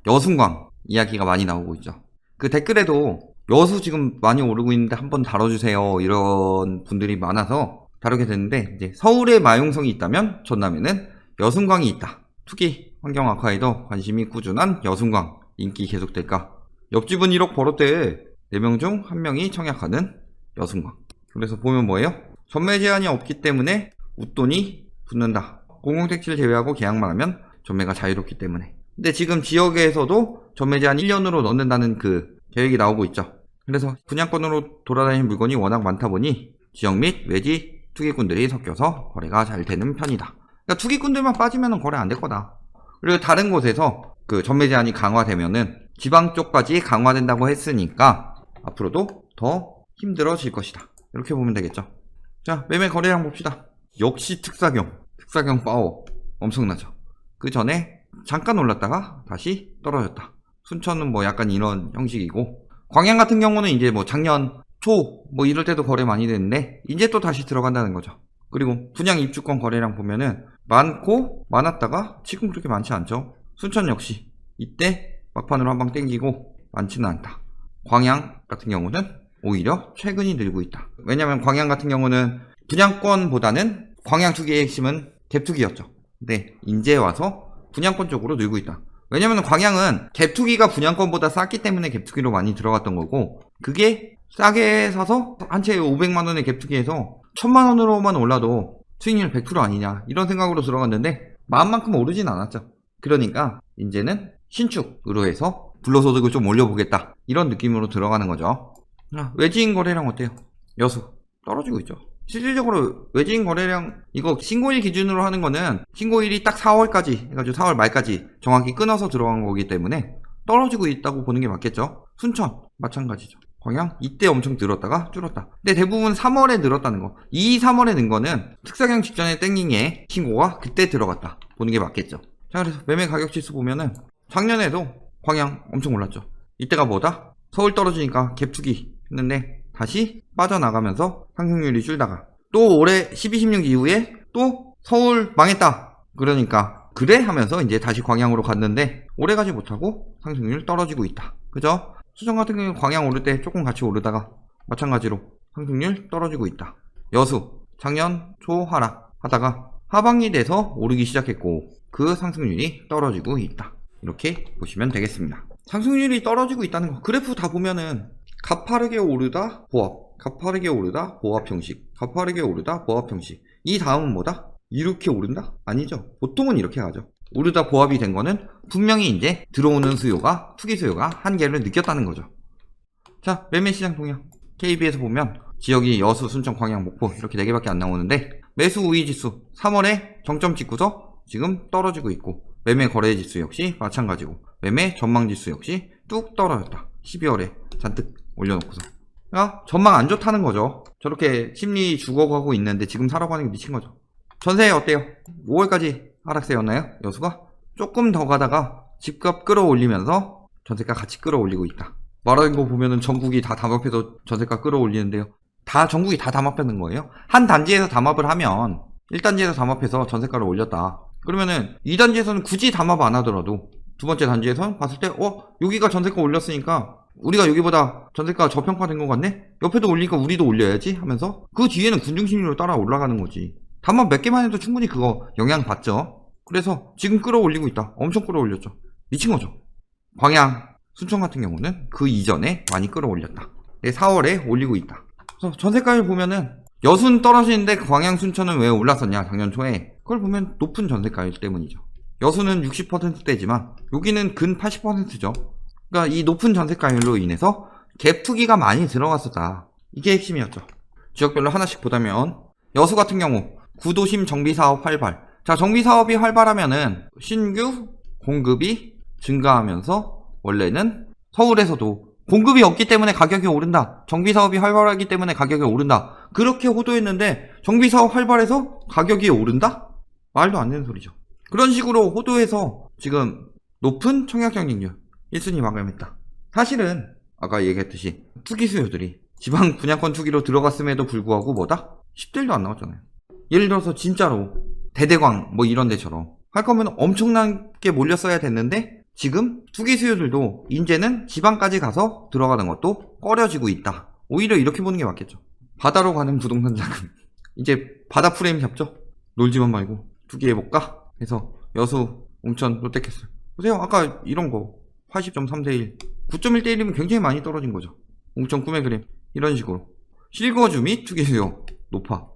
여순광 이야기가 많이 나오고 있죠. 그 댓글에도 여수 지금 많이 오르고 있는데 한번 다뤄주세요 이런 분들이 많아서 다루게 됐는데, 이제 서울에 마용성이 있다면 전남에는 여순광이 있다. 투기 환경 악화에도 관심이 꾸준한 여순광 인기 계속될까? 옆집은 1억 벌었대. 4명 중 1명이 청약하는 여순광. 그래서 보면 뭐예요? 전매 제한이 없기 때문에 웃돈이 붙는다. 공공택지를 제외하고 계약만 하면 전매가 자유롭기 때문에. 근데 지금 지역에서도 전매 제한 1년으로 넣는다는 그 계획이 나오고 있죠. 그래서 분양권으로 돌아다니는 물건이 워낙 많다 보니 지역 및 외지 투기꾼들이 섞여서 거래가 잘 되는 편이다. 그러니까 투기꾼들만 빠지면 거래 안 될 거다. 그리고 다른 곳에서 그 전매 제한이 강화되면은 지방 쪽까지 강화된다고 했으니까 앞으로도 더 힘들어질 것이다. 이렇게 보면 되겠죠. 자, 매매 거래량 봅시다. 역시 특사경 파워 엄청나죠. 그 전에 잠깐 올랐다가 다시 떨어졌다. 순천은 뭐 약간 이런 형식이고, 광양 같은 경우는 이제 뭐 작년 초 뭐 이럴 때도 거래 많이 됐는데 이제 또 다시 들어간다는 거죠. 그리고 분양 입주권 거래량 보면은 많았다가 지금 그렇게 많지 않죠. 순천 역시 이때 막판으로 한방 땡기고 많지는 않다. 광양 같은 경우는 오히려 최근이 늘고 있다. 왜냐면 광양 같은 경우는 분양권보다는 광양 투기의 핵심은 갭투기였죠. 근데 이제 와서 분양권 쪽으로 늘고 있다. 왜냐면 광양은 갭투기가 분양권보다 쌌기 때문에 갭투기로 많이 들어갔던 거고, 그게 싸게 사서 한 채에 500만원의 갭투기에서 1000만원으로만 올라도 수익률 100% 아니냐 이런 생각으로 들어갔는데 마음만큼 오르진 않았죠. 그러니까 이제는 신축으로 해서 불로소득을 좀 올려보겠다 이런 느낌으로 들어가는 거죠. 외지인 거래량 어때요? 여수 떨어지고 있죠. 실질적으로 외지인 거래량 이거 신고일 기준으로 하는 거는 신고일이 딱 4월까지 해가지고 4월 말까지 정확히 끊어서 들어간 거기 때문에 떨어지고 있다고 보는 게 맞겠죠. 순천 마찬가지죠. 광양 이때 엄청 늘었다가 줄었다. 근데 대부분 3월에 늘었다는 거, 3월에 는 거는 특사경 직전에 땡긴게 신고가 그때 들어갔다 보는 게 맞겠죠. 자, 그래서 매매 가격 지수 보면은 작년에도 광양 엄청 올랐죠. 이때가 뭐다? 서울 떨어지니까 갭투기 했는데 다시 빠져나가면서 상승률이 줄다가 또 올해 12.16 이후에 또 서울 망했다 그러니까 그래 하면서 이제 다시 광양으로 갔는데 오래 가지 못하고 상승률 떨어지고 있다. 그죠? 수정 같은 경우는 광양 오를 때 조금 같이 오르다가 마찬가지로 상승률 떨어지고 있다. 여수 작년 초 하락 하다가 하반기 돼서 오르기 시작했고 그 상승률이 떨어지고 있다. 이렇게 보시면 되겠습니다. 상승률이 떨어지고 있다는 거 그래프 다 보면은 가파르게 오르다 보합, 가파르게 오르다 보합 형식, 가파르게 오르다 보합 형식. 이 다음은 뭐다? 이렇게 오른다? 아니죠. 보통은 이렇게 가죠. 오르다 보합이 된 거는 분명히 이제 들어오는 수요가, 투기 수요가 한계를 느꼈다는 거죠. 자, 매매시장 동향 KB에서 보면 지역이 여수, 순천, 광양, 목포 이렇게 4개밖에 안 나오는데 매수 우위 지수 3월에 정점 찍고서 지금 떨어지고 있고, 매매 거래 지수 역시 마찬가지고 매매 전망 지수 역시 뚝 떨어졌다. 12월에 잔뜩 올려놓고서 전망 안 좋다는 거죠. 저렇게 심리 죽어가고 있는데 지금 사라고 하는 게 미친 거죠. 전세 어때요? 5월까지 하락세였나요? 여수가? 조금 더 가다가 집값 끌어올리면서 전세가 같이 끌어올리고 있다. 말하는 거 보면은 전국이 다 담합해서 전세가 끌어올리는데요. 다 전국이 다 담합하는 거예요? 한 단지에서 담합을 하면 1단지에서 담합해서 전세가를 올렸다. 그러면은 2단지에서는 굳이 담합 안 하더라도 두 번째 단지에서는 봤을 때 여기가 전세가 올렸으니까 우리가 여기보다 전세가 저평가된 것 같네? 옆에도 올리니까 우리도 올려야지 하면서 그 뒤에는 군중심리로 따라 올라가는 거지. 담합 몇 개만 해도 충분히 그거 영향 받죠. 그래서 지금 끌어올리고 있다. 엄청 끌어올렸죠. 미친 거죠. 광양, 순천 같은 경우는 그 이전에 많이 끌어올렸다. 4월에 올리고 있다. 그래서 전세가를 보면은 여수는 떨어지는데 광양, 순천은 왜 올랐었냐 작년 초에. 그걸 보면 높은 전세가일 때문이죠. 여수는 60%대지만 여기는 근 80%죠. 그러니까 이 높은 전세가율로 인해서 갭 투기가 많이 들어갔었다. 이게 핵심이었죠. 지역별로 하나씩 보자면 여수 같은 경우 구도심 정비사업 활발. 자, 정비사업이 활발하면은 신규 공급이 증가하면서 원래는 서울에서도 공급이 없기 때문에 가격이 오른다. 정비사업이 활발하기 때문에 가격이 오른다. 그렇게 호도했는데 정비사업 활발해서 가격이 오른다? 말도 안 되는 소리죠. 그런 식으로 호도해서 지금 높은 청약 경쟁률 1순위 마감했다. 사실은 아까 얘기했듯이 투기 수요들이 지방 분양권 투기로 들어갔음에도 불구하고 뭐다? 10대 1도 안 나왔잖아요. 예를 들어서 진짜로 대대광 뭐 이런 데처럼 할 거면 엄청나게 몰렸어야 됐는데 지금 투기 수요들도 이제는 지방까지 가서 들어가는 것도 꺼려지고 있다. 오히려 이렇게 보는 게 맞겠죠. 바다로 가는 부동산 자금. 이제 바다 프레임 잡죠? 놀지만 말고 투기해볼까? 해서 여수, 웅천, 롯데캐슬. 보세요. 아까 이런 거 80.3대1, 9.1대1이면 굉장히 많이 떨어진 거죠. 웅천 꿈의 그림. 이런 식으로. 실거주 및 투기 수요 높아.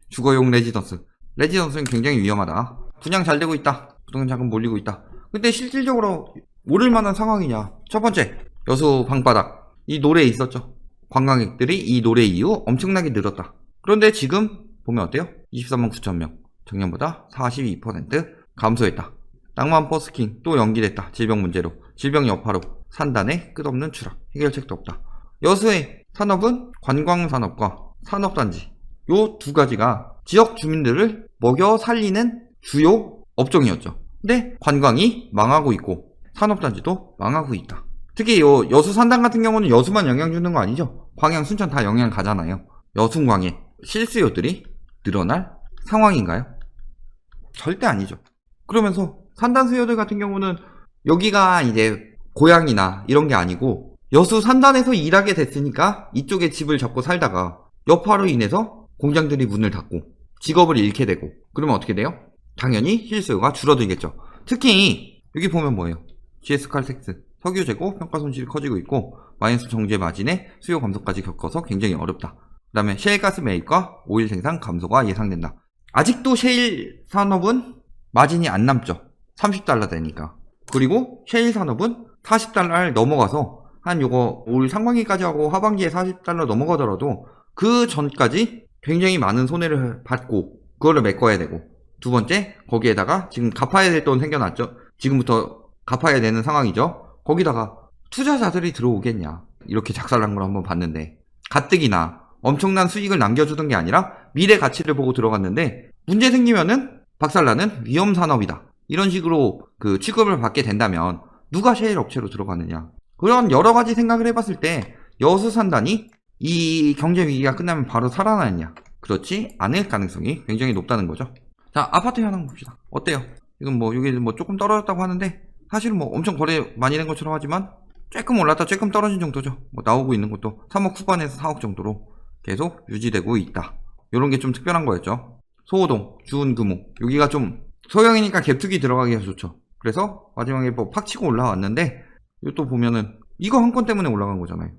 주거용 레지던스는 굉장히 위험하다. 분양 잘 되고 있다. 부동산 자금 몰리고 있다. 근데 실질적으로 오를 만한 상황이냐? 첫 번째, 여수 방바닥. 이 노래에 있었죠. 관광객들이 이 노래 이후 엄청나게 늘었다. 그런데 지금 보면 어때요? 23만 9천 명. 작년보다 42% 감소했다. 낭만 버스킹 또 연기됐다. 질병 문제로. 질병 여파로. 산단의 끝없는 추락. 해결책도 없다. 여수의 산업은 관광산업과 산업단지. 요 두 가지가 지역 주민들을 먹여 살리는 주요 업종이었죠. 근데 관광이 망하고 있고 산업단지도 망하고 있다. 특히 요 여수 산단 같은 경우는 여수만 영향 주는 거 아니죠? 광양, 순천 다 영향 가잖아요. 여순광에 실수요들이 늘어날 상황인가요? 절대 아니죠. 그러면서 산단 수요들 같은 경우는 여기가 이제 고향이나 이런 게 아니고 여수 산단에서 일하게 됐으니까 이쪽에 집을 잡고 살다가 여파로 인해서 공장들이 문을 닫고 직업을 잃게 되고 그러면 어떻게 돼요? 당연히 실수요가 줄어들겠죠. 특히 여기 보면 뭐예요? GS 칼텍스 석유 재고 평가 손실이 커지고 있고 마이너스 정제 마진의 수요 감소까지 겪어서 굉장히 어렵다. 그 다음에 셰일가스 매입과 오일 생산 감소가 예상된다. 아직도 셰일 산업은 마진이 안 남죠. 30달러 되니까. 그리고 셰일 산업은 40달러를 넘어가서 한 요거 올 상반기까지 하고 하반기에 40달러 넘어가더라도 그 전까지 굉장히 많은 손해를 받고 그거를 메꿔야 되고 두 번째 거기에다가 지금 갚아야 될 돈 생겨났죠. 지금부터 갚아야 되는 상황이죠. 거기다가 투자자들이 들어오겠냐. 이렇게 작살난 걸 한번 봤는데 가뜩이나 엄청난 수익을 남겨주던 게 아니라 미래 가치를 보고 들어갔는데 문제 생기면은 박살나는 위험산업이다. 이런 식으로 그 취급을 받게 된다면 누가 셰일 업체로 들어가느냐. 그런 여러 가지 생각을 해봤을 때 여수 산단이 이 경제 위기가 끝나면 바로 살아나느냐. 그렇지 않을 가능성이 굉장히 높다는 거죠. 자, 아파트 현황 봅시다. 어때요? 이건 뭐 이게 뭐 조금 떨어졌다고 하는데 사실은 뭐 엄청 거래 많이 된 것처럼 하지만 조금 올랐다 조금 떨어진 정도죠. 뭐 나오고 있는 것도 3억 후반에서 4억 정도로 계속 유지되고 있다. 요런 게 좀 특별한 거였죠. 소호동, 주은금호 여기가 좀 소형이니까 갭투기 들어가기가 좋죠. 그래서 마지막에 뭐 팍 치고 올라왔는데 요 또 보면은 이거 한 건 때문에 올라간 거잖아요.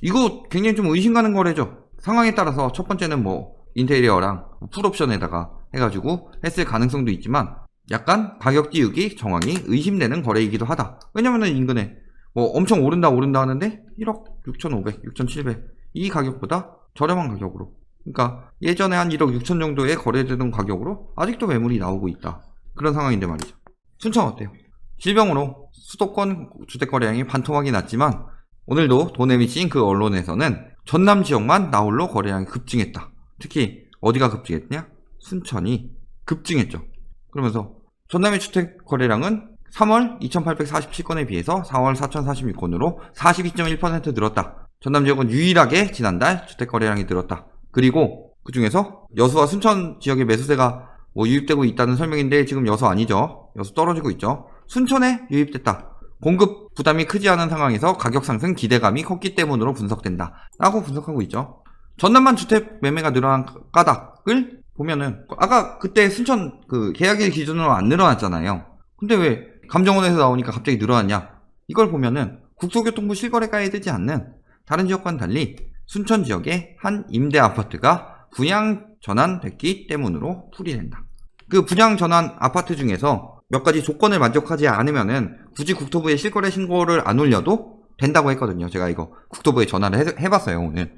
이거 굉장히 좀 의심 가는 거래죠. 상황에 따라서 첫 번째는 뭐 인테리어랑 풀옵션에다가 해가지고 했을 가능성도 있지만 약간 가격 띄우기 정황이 의심되는 거래이기도 하다. 왜냐면은 인근에 뭐 엄청 오른다 하는데 1억 6,500, 6,700 이 가격보다 저렴한 가격으로, 그러니까 예전에 한 1억 6천 정도에 거래되던 가격으로 아직도 매물이 나오고 있다. 그런 상황인데 말이죠. 순천 어때요? 질병으로 수도권 주택거래량이 반토막이 났지만 오늘도 돈에 미친 그 언론에서는 전남 지역만 나홀로 거래량이 급증했다. 특히 어디가 급증했냐? 순천이 급증했죠. 그러면서 전남의 주택 거래량은 3월 2847건에 비해서 4월 4046건으로 42.1% 늘었다. 전남 지역은 유일하게 지난달 주택 거래량이 늘었다. 그리고 그 중에서 여수와 순천 지역의 매수세가 뭐 유입되고 있다는 설명인데 지금 여수 아니죠. 여수 떨어지고 있죠. 순천에 유입됐다. 공급 부담이 크지 않은 상황에서 가격 상승 기대감이 컸기 때문으로 분석된다. 라고 분석하고 있죠. 전남만 주택 매매가 늘어난 까닭을 보면은 아까 그때 순천 그 계약일 기준으로 안 늘어났잖아요. 근데 왜 감정원에서 나오니까 갑자기 늘어났냐? 이걸 보면은 국토교통부 실거래가에 뜨지 않는 다른 지역과는 달리 순천 지역의 한 임대 아파트가 분양 전환됐기 때문으로 풀이된다. 그 분양 전환 아파트 중에서 몇 가지 조건을 만족하지 않으면은 굳이 국토부에 실거래 신고를 안 올려도 된다고 했거든요. 제가 이거 국토부에 전화를 해봤어요, 오늘.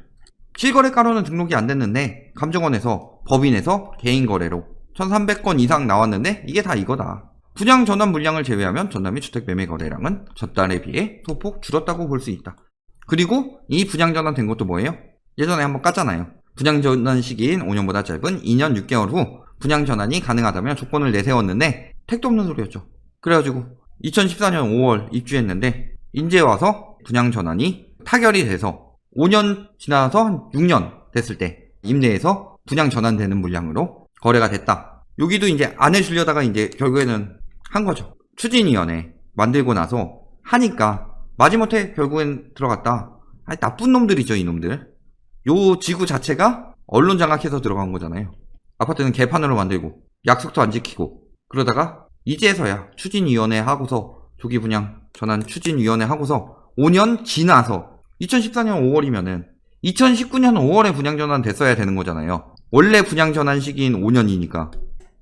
실거래가로는 등록이 안 됐는데 감정원에서 법인에서 개인 거래로 1300건 이상 나왔는데 이게 다 이거다. 분양 전환 물량을 제외하면 전남의 주택 매매 거래량은 전달에 비해 소폭 줄었다고 볼 수 있다. 그리고 이 분양 전환 된 것도 뭐예요? 예전에 한번 깠잖아요. 분양 전환 시기인 5년보다 짧은 2년 6개월 후 분양 전환이 가능하다며 조건을 내세웠는데 택도 없는 소리였죠. 그래가지고 2014년 5월 입주했는데 이제 와서 분양 전환이 타결이 돼서 5년 지나서 한 6년 됐을 때 임대해서 분양 전환되는 물량으로 거래가 됐다. 여기도 이제 안 해주려다가 이제 결국에는 한 거죠. 추진위원회 만들고 나서 하니까 마지못해 결국엔 들어갔다. 아니, 나쁜 놈들이죠, 이놈들. 요 지구 자체가 언론 장악해서 들어간 거잖아요. 아파트는 개판으로 만들고 약속도 안 지키고 그러다가 이제서야 추진위원회 하고서 조기 분양 전환 추진위원회 하고서 5년 지나서 2014년 5월이면은 2019년 5월에 분양 전환 됐어야 되는 거잖아요. 원래 분양 전환 시기인 5년이니까.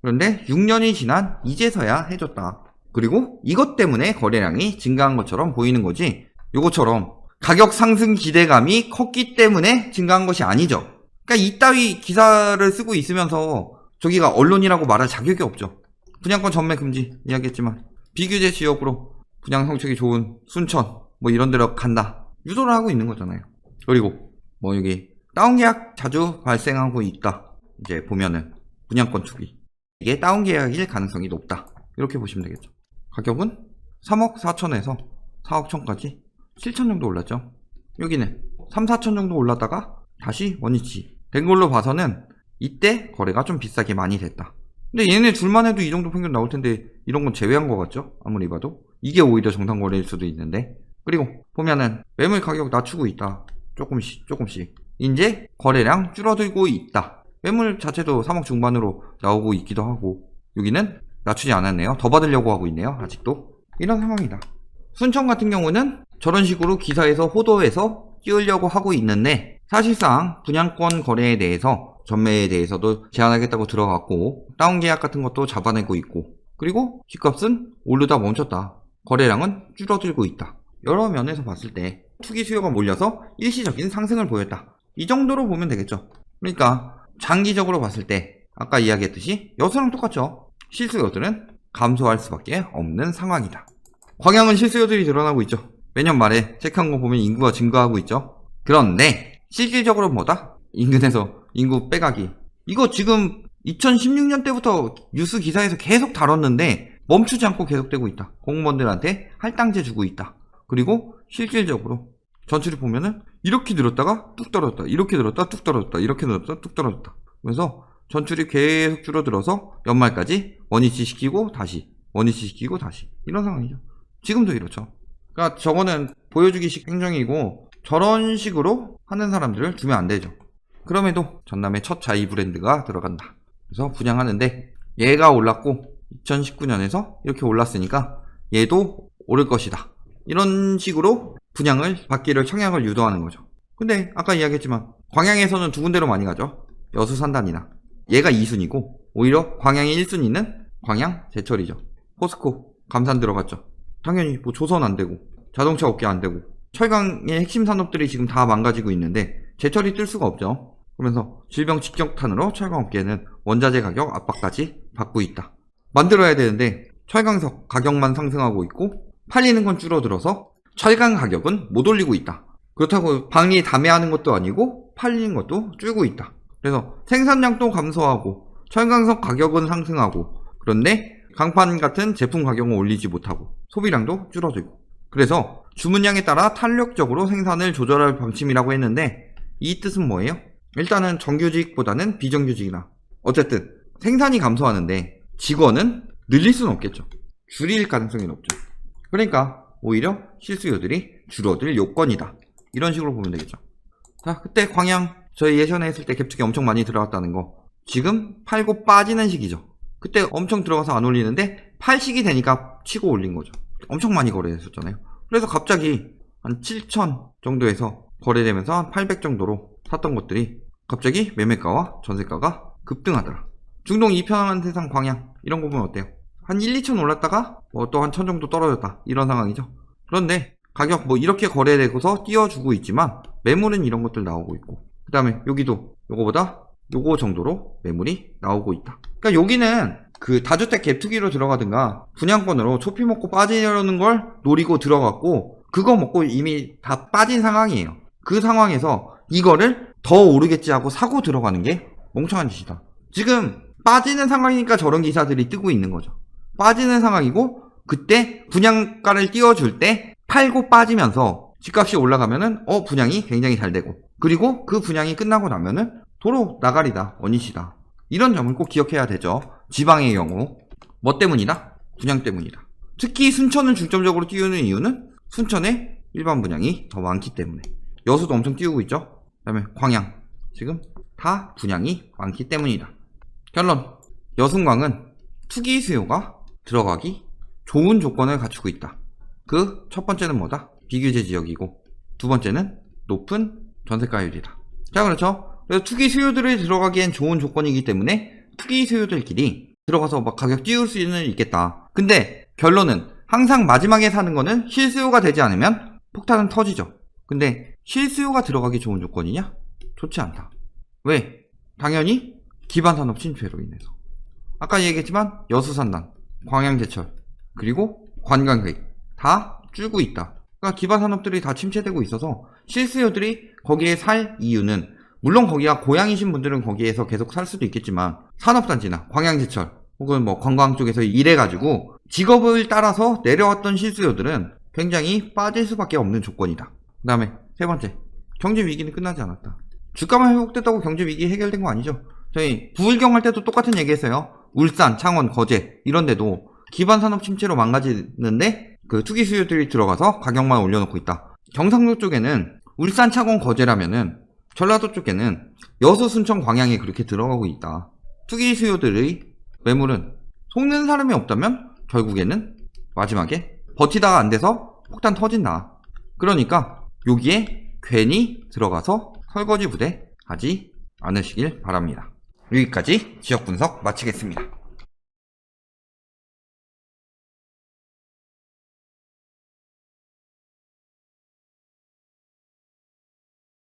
그런데 6년이 지난 이제서야 해줬다. 그리고 이것 때문에 거래량이 증가한 것처럼 보이는 거지, 요거처럼 가격 상승 기대감이 컸기 때문에 증가한 것이 아니죠. 그러니까 이따위 기사를 쓰고 있으면서 저기가 언론이라고 말할 자격이 없죠. 분양권 전매 금지 이야기했지만 비규제 지역으로 분양 성적이 좋은 순천 뭐 이런 데로 간다 유도를 하고 있는 거잖아요. 그리고 뭐 여기 다운 계약 자주 발생하고 있다. 이제 보면은 분양권 투기 이게 다운 계약일 가능성이 높다. 이렇게 보시면 되겠죠. 가격은 3억 4천에서 4억 1천까지 7천 정도 올랐죠. 여기는 3, 4천 정도 올랐다가 다시 원위치 된 걸로 봐서는 이때 거래가 좀 비싸게 많이 됐다. 근데 얘네 둘만 해도 이 정도 평균 나올 텐데 이런 건 제외한 것 같죠? 아무리 봐도 이게 오히려 정상 거래일 수도 있는데. 그리고 보면은 매물 가격 낮추고 있다. 조금씩 이제 거래량 줄어들고 있다. 매물 자체도 3억 중반으로 나오고 있기도 하고 여기는 낮추지 않았네요. 더 받으려고 하고 있네요. 아직도 이런 상황이다. 순천 같은 경우는 저런 식으로 기사에서 호도해서 띄우려고 하고 있는데 사실상 분양권 거래에 대해서 전매에 대해서도 제한하겠다고 들어갔고 다운 계약 같은 것도 잡아내고 있고 그리고 집값은 오르다 멈췄다. 거래량은 줄어들고 있다. 여러 면에서 봤을 때 투기 수요가 몰려서 일시적인 상승을 보였다. 이 정도로 보면 되겠죠. 그러니까 장기적으로 봤을 때 아까 이야기했듯이 여수랑 똑같죠. 실수요들은 감소할 수밖에 없는 상황이다. 광양은 실수요들이 늘어나고 있죠. 매년 말에 체크한 거 보면 인구가 증가하고 있죠. 그런데 실질적으로 뭐다? 인근에서 인구 빼가기. 이거 지금 2016년 때부터 뉴스 기사에서 계속 다뤘는데 멈추지 않고 계속되고 있다. 공무원들한테 할당제 주고 있다. 그리고 실질적으로 전출이 보면은 이렇게 늘었다가 뚝 떨어졌다. 이렇게 늘었다 뚝 떨어졌다. 이렇게 늘었다 뚝 떨어졌다. 그래서 전출이 계속 줄어들어서 연말까지 원위치 시키고 다시 원위치 시키고 다시 이런 상황이죠. 지금도 이렇죠. 그러니까 저거는 보여주기식 행정이고 저런 식으로 하는 사람들을 두면 안 되죠. 그럼에도 전남의 첫 자이 브랜드가 들어간다. 그래서 분양하는데 얘가 올랐고 2019년에서 이렇게 올랐으니까 얘도 오를 것이다. 이런 식으로 분양을 받기를 청약을 유도하는 거죠. 근데 아까 이야기했지만 광양에서는 두 군데로 많이 가죠. 여수 산단이나 얘가 2순위고 오히려 광양의 1순위는 광양 제철이죠. 포스코 감산 들어갔죠. 당연히 뭐 조선 안 되고 자동차 업계 안 되고 철강의 핵심 산업들이 지금 다 망가지고 있는데 제철이 뜰 수가 없죠. 그러면서 질병 직격탄으로 철강업계는 원자재 가격 압박까지 받고 있다. 만들어야 되는데 철강석 가격만 상승하고 있고 팔리는 건 줄어들어서 철강 가격은 못 올리고 있다. 그렇다고 방리 다매하는 것도 아니고 팔리는 것도 줄고 있다. 그래서 생산량도 감소하고 철강석 가격은 상승하고 그런데 강판 같은 제품 가격은 올리지 못하고 소비량도 줄어들고 그래서 주문량에 따라 탄력적으로 생산을 조절할 방침이라고 했는데 이 뜻은 뭐예요? 일단은 정규직보다는 비정규직이나 어쨌든 생산이 감소하는데 직원은 늘릴 수는 없겠죠. 줄일 가능성이 높죠. 그러니까 오히려 실수요들이 줄어들 요건이다. 이런 식으로 보면 되겠죠. 자, 그때 광양 저희 예전에 했을 때 갭투기 엄청 많이 들어갔다는 거 지금 팔고 빠지는 시기죠. 그때 엄청 들어가서 안 올리는데 팔 시기 되니까 치고 올린 거죠. 엄청 많이 거래했었잖아요. 그래서 갑자기 한 7천 정도에서 거래되면서 한 800 정도로 샀던 것들이 갑자기 매매가와 전세가가 급등하더라. 중동 이편한 세상 광양 이런 거 보면 어때요? 한 1, 2천 올랐다가 뭐 또 한 1천 정도 떨어졌다 이런 상황이죠. 그런데 가격 뭐 이렇게 거래되고서 띄워주고 있지만 매물은 이런 것들 나오고 있고 그 다음에 여기도 요거보다 요거 정도로 매물이 나오고 있다. 그러니까 여기는 그 다주택 갭투기로 들어가든가 분양권으로 초피 먹고 빠지려는 걸 노리고 들어갔고 그거 먹고 이미 다 빠진 상황이에요. 그 상황에서 이거를 더 오르겠지 하고 사고 들어가는 게 멍청한 짓이다. 지금 빠지는 상황이니까 저런 기사들이 뜨고 있는 거죠. 빠지는 상황이고 그때 분양가를 띄워줄 때 팔고 빠지면서 집값이 올라가면은 분양이 굉장히 잘 되고 그리고 그 분양이 끝나고 나면은 도로 나가리다 원위치다. 이런 점을 꼭 기억해야 되죠. 지방의 경우 뭐 때문이다? 분양 때문이다. 특히 순천을 중점적으로 띄우는 이유는 순천에 일반 분양이 더 많기 때문에. 여수도 엄청 띄우고 있죠. 그 다음에 광양 지금 다 분양이 많기 때문이다. 결론, 여순광은 투기 수요가 들어가기 좋은 조건을 갖추고 있다. 그 첫 번째는 뭐다? 비규제 지역이고, 두 번째는 높은 전세가율이다. 자, 그렇죠. 그래서 투기 수요들이 들어가기엔 좋은 조건이기 때문에 투기 수요들끼리 들어가서 막 가격 띄울 수는 있겠다. 근데 결론은 항상 마지막에 사는 거는 실수요가 되지 않으면 폭탄은 터지죠. 근데 실수요가 들어가기 좋은 조건이냐? 좋지 않다. 왜? 당연히 기반산업 침체로 인해서. 아까 얘기했지만 여수산단, 광양제철, 그리고 관광객 다 줄고 있다. 그러니까 기반산업들이 다 침체되고 있어서 실수요들이 거기에 살 이유는, 물론 거기가 고향이신 분들은 거기에서 계속 살 수도 있겠지만 산업단지나 광양제철 혹은 뭐 관광 쪽에서 일해가지고 직업을 따라서 내려왔던 실수요들은 굉장히 빠질 수밖에 없는 조건이다. 그 다음에 세 번째, 경제 위기는 끝나지 않았다. 주가만 회복됐다고 경제 위기 해결된 거 아니죠. 저희 부울경 할 때도 똑같은 얘기 했어요. 울산, 창원, 거제 이런 데도 기반 산업 침체로 망가지는데 그 투기 수요들이 들어가서 가격만 올려놓고 있다. 경상도 쪽에는 울산, 창원, 거제라면은 전라도 쪽에는 여수, 순천, 광양이 그렇게 들어가고 있다. 투기 수요들의 매물은 속는 사람이 없다면 결국에는 마지막에 버티다가 안 돼서 폭탄 터진다. 그러니까 여기에 괜히 들어가서 설거지 부대 하지 않으시길 바랍니다. 여기까지 지역 분석 마치겠습니다.